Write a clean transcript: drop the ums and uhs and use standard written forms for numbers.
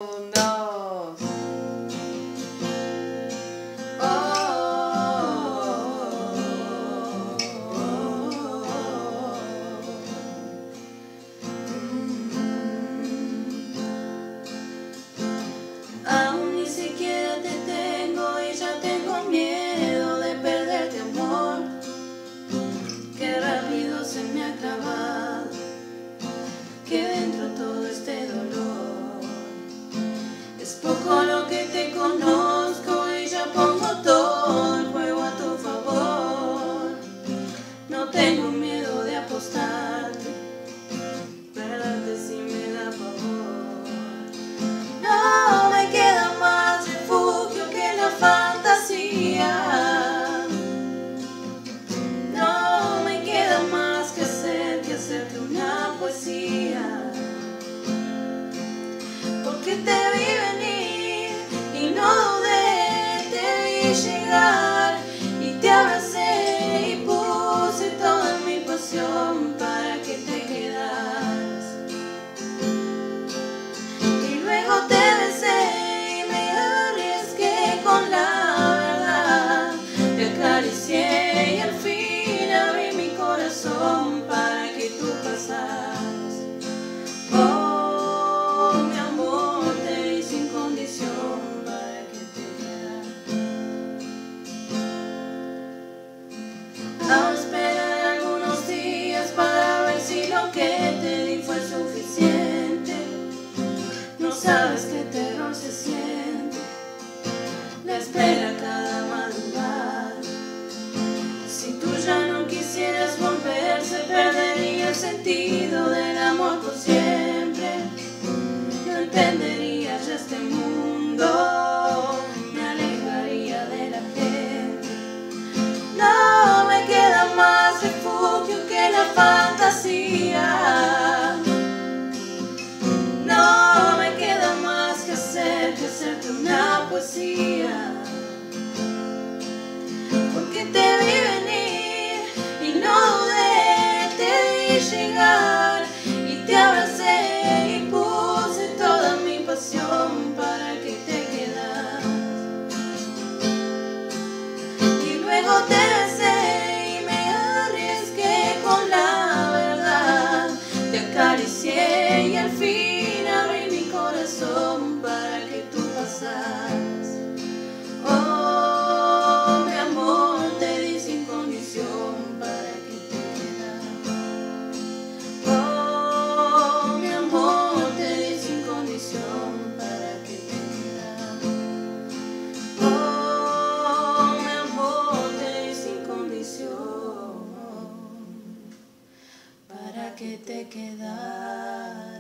Un, dos. Aún ni siquiera te tengo y ya tengo miedo de perderte, amor. Qué rápido se me ha acabado, que dentro todo este dolor. Es poco lo que te conozco y ya pongo todo el juego a tu favor. No tengo miedo de apostarte, perderte si me da pavor. No me queda más refugio que la fantasía. No me queda más que hacerte una poesía. Porque te vi venir y no dudé, te vi llegar y te abracé y puse toda mi pasión para que te quedaras. Y luego te besé y me arriesgué con la verdad, te acaricié y al fin abrí mi corazón para que tú pasaras. A esperar algunos días para ver si lo que te di fue suficiente. No sabes qué terror se siente la espera cada madrugada. Si tú ya no quisieras volver, se perdería el sentido del amor por siempre. No entendería ya este mundo, me alejaría de la gente. No me queda más refugio que la fantasía. No me queda más que hacerte una poesía. Porque te vi venir y no dudé, te vi llegar y te abracé y puse toda mi pasión para que te quedaras. Y luego te besé y me arriesgué con la verdad, te acaricié y al fin abrí mi corazón para que tú pasaras. Oh, mi amor, te di sin condición para que te quedaras. Oh, mi amor, te di sin condición para que te quedaras. Oh, mi amor, te di sin condición para que te quedaras.